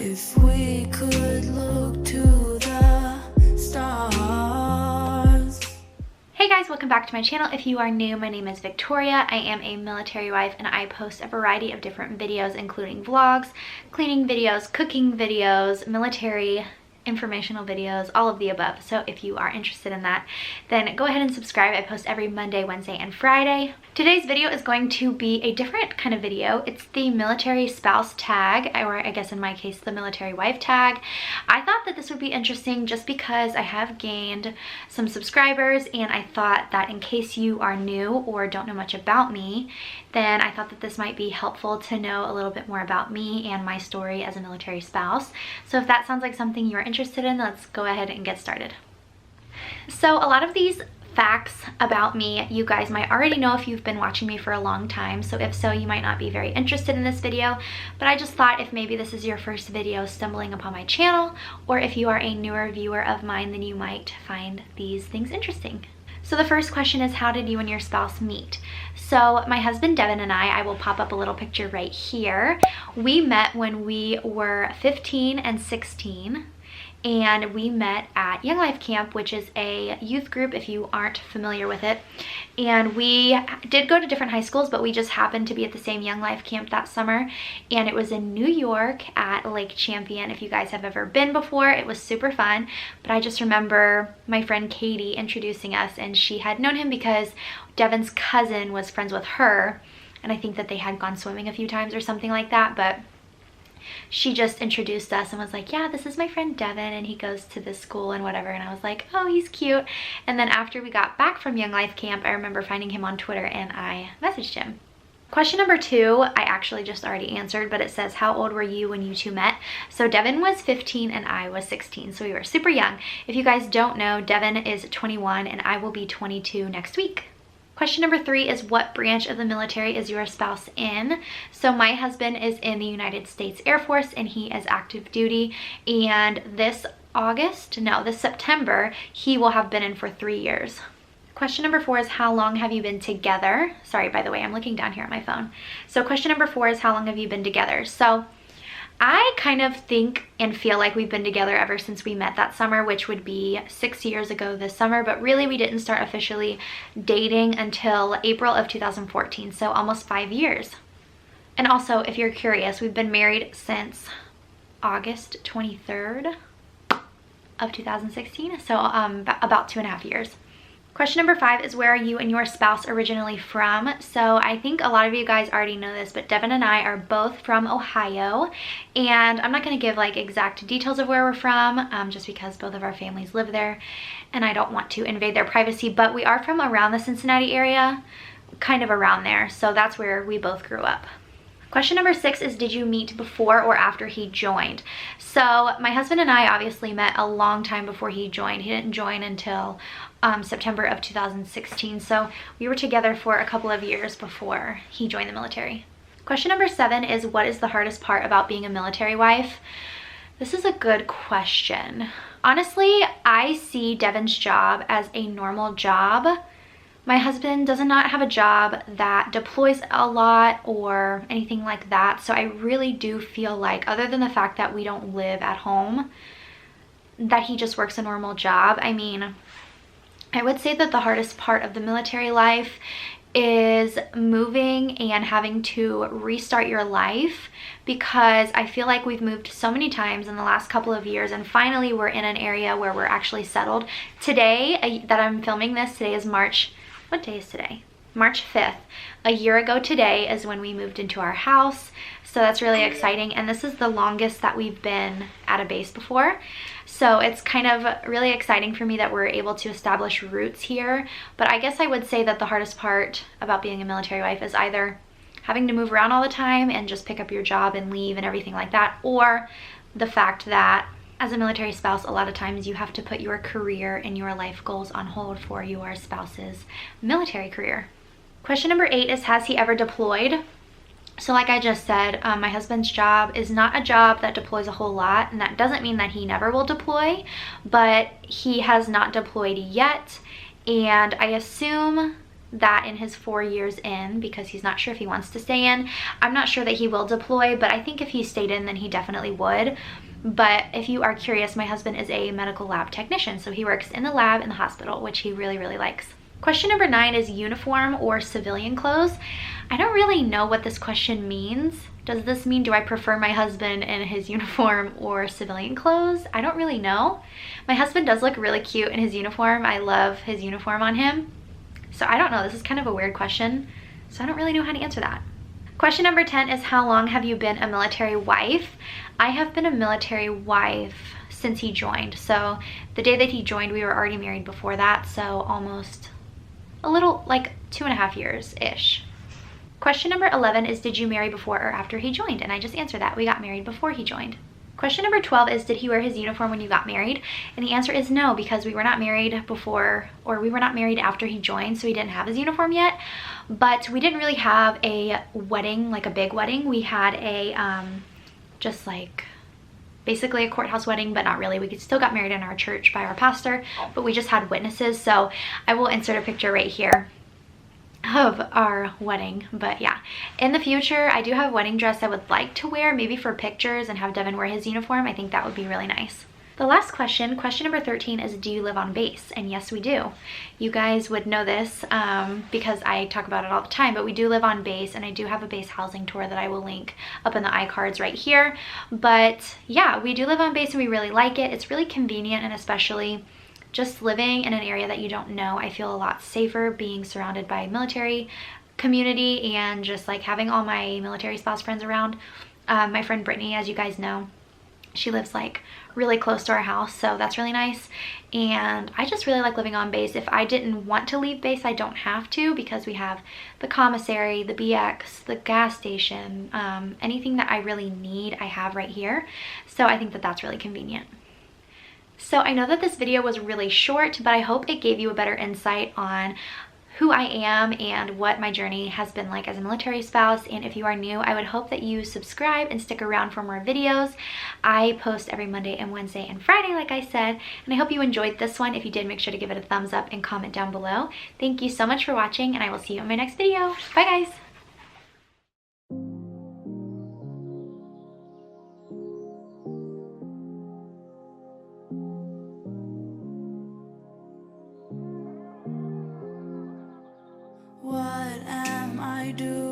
If we could look to the stars. Hey guys, welcome back to my channel. If you are new, my name is Victoria. I am a military wife and I post a variety of different videos, including vlogs, cleaning videos, cooking videos, military informational videos, all of the above. So if you are interested in that, then go ahead and subscribe. I post every Monday, Wednesday, and Friday. Today's video is going to be a different kind of video. It's the military spouse tag, or I guess in my case, the military wife tag. I thought that this would be interesting just because I have gained some subscribers, and I thought that in case you are new or don't know much about me, then I thought that this might be helpful to know a little bit more about me and my story as a military spouse. So if that sounds like something you're interested in, let's go ahead and get started. So a lot of these facts about me you guys might already know if you've been watching me for a long time, so if so, you might not be very interested in this video, but I just thought if maybe this is your first video stumbling upon my channel, or if you are a newer viewer of mine, then you might find these things interesting. So the first question is, how did you and your spouse meet? So my husband Devin and I will pop up a little picture right here. We met when we were 15 and 16. And we met at Young Life Camp, which is a youth group if you aren't familiar with it. And we did go to different high schools, but we just happened to be at the same Young Life Camp that summer. And it was in New York at Lake Champion. If you guys have ever been before, it was super fun. But I just remember my friend Katie introducing us, and she had known him because Devin's cousin was friends with her. And I think that they had gone swimming a few times or something like that, but she just introduced us and was like, yeah, this is my friend Devin and he goes to this school and whatever. And I was like, oh, he's cute. And then after we got back from Young Life Camp, I remember finding him on Twitter and I messaged him. Question number 2, I actually just already answered, but it says, how old were you when you two met? So Devin was 15 and I was 16, so we were super young. If you guys don't know, Devin is 21 and I will be 22 next week. Question number 3 is, what branch of the military is your spouse in? So my husband is in the United States Air Force and he is active duty, and this September, he will have been in for 3 years. Question number 4 is, how long have you been together? Sorry, by the way, I'm looking down here at my phone. So question number 4 is, how long have you been together? So I kind of think and feel like we've been together ever since we met that summer, which would be 6 years ago this summer, but really we didn't start officially dating until April of 2014, so almost 5 years. And also, if you're curious, we've been married since August 23rd of 2016, so about 2.5 years. Question number 5 is, where are you and your spouse originally from? So I think a lot of you guys already know this, but Devin and I are both from Ohio, and I'm not going to give like exact details of where we're from, just because both of our families live there and I don't want to invade their privacy, but we are from around the Cincinnati area, kind of around there, so that's where we both grew up. Question number 6 is, did you meet before or after he joined? So my husband and I obviously met a long time before he joined. He didn't join until September of 2016. So we were together for a couple of years before he joined the military. Question number 7 is, what is the hardest part about being a military wife? This is a good question. Honestly, I see Devin's job as a normal job. My husband does not have a job that deploys a lot or anything like that, so I really do feel like, other than the fact that we don't live at home, that he just works a normal job. I mean, I would say that the hardest part of the military life is moving and having to restart your life, because I feel like we've moved so many times in the last couple of years and finally we're in an area where we're actually settled. Today that I'm filming this, today is what day is today? March 5th. A year ago today is when we moved into our house, so that's really exciting, and this is the longest that we've been at a base before. So it's kind of really exciting for me that we're able to establish roots here. But I guess I would say that the hardest part about being a military wife is either having to move around all the time and just pick up your job and leave and everything like that, or the fact that as a military spouse, a lot of times you have to put your career and your life goals on hold for your spouse's military career. Question number 8 is, has he ever deployed? So like I just said, my husband's job is not a job that deploys a whole lot, and that doesn't mean that he never will deploy, but he has not deployed yet, and I assume that in his 4 years in, because he's not sure if he wants to stay in. I'm not sure that he will deploy, but I think if he stayed in, then he definitely would. But if you are curious, my husband is a medical lab technician, so he works in the lab in the hospital, which he really, really likes. Question number 9 is uniform or civilian clothes. I don't really know what this question means. Does this mean, do I prefer my husband in his uniform or civilian clothes? I don't really know. My husband does look really cute in his uniform. I love his uniform on him. So I don't know, this is kind of a weird question. So I don't really know how to answer that. Question number 10 is, how long have you been a military wife? I have been a military wife since he joined. So the day that he joined, we were already married before that. So almost a little, like 2.5 years-ish. Question number 11 is, did you marry before or after he joined? And I just answered that. We got married before he joined. Question number 12 is, did he wear his uniform when you got married? And the answer is no, because we were not married before, or we were not married after he joined, so he didn't have his uniform yet. But we didn't really have a wedding, like a big wedding. We had a, just like, basically a courthouse wedding, but not really. We still got married in our church by our pastor, but we just had witnesses. So I will insert a picture right here of our wedding. But yeah, in the future I do have a wedding dress I would like to wear, maybe for pictures, and have Devin wear his uniform. I think that would be really nice. The last question, question number 13, is, do you live on base? And yes, we do. You guys would know this because I talk about it all the time, but we do live on base, and I do have a base housing tour that I will link up in the iCards right here. But yeah, we do live on base and we really like it. It's really convenient, and especially just living in an area that you don't know, I feel a lot safer being surrounded by military community and just like having all my military spouse friends around. My friend Brittany, as you guys know, she lives like really close to our house, so that's really nice. And I just really like living on base. If I didn't want to leave base, I don't have to, because we have the commissary, the BX, the gas station, anything that I really need I have right here. So I think that that's really convenient. So I know that this video was really short, but I hope it gave you a better insight on who I am and what my journey has been like as a military spouse. And if you are new, I would hope that you subscribe and stick around for more videos. I post every Monday and Wednesday and Friday, like I said, and I hope you enjoyed this one. If you did, make sure to give it a thumbs up and comment down below. Thank you so much for watching, and I will see you in my next video. Bye guys! What am I doing?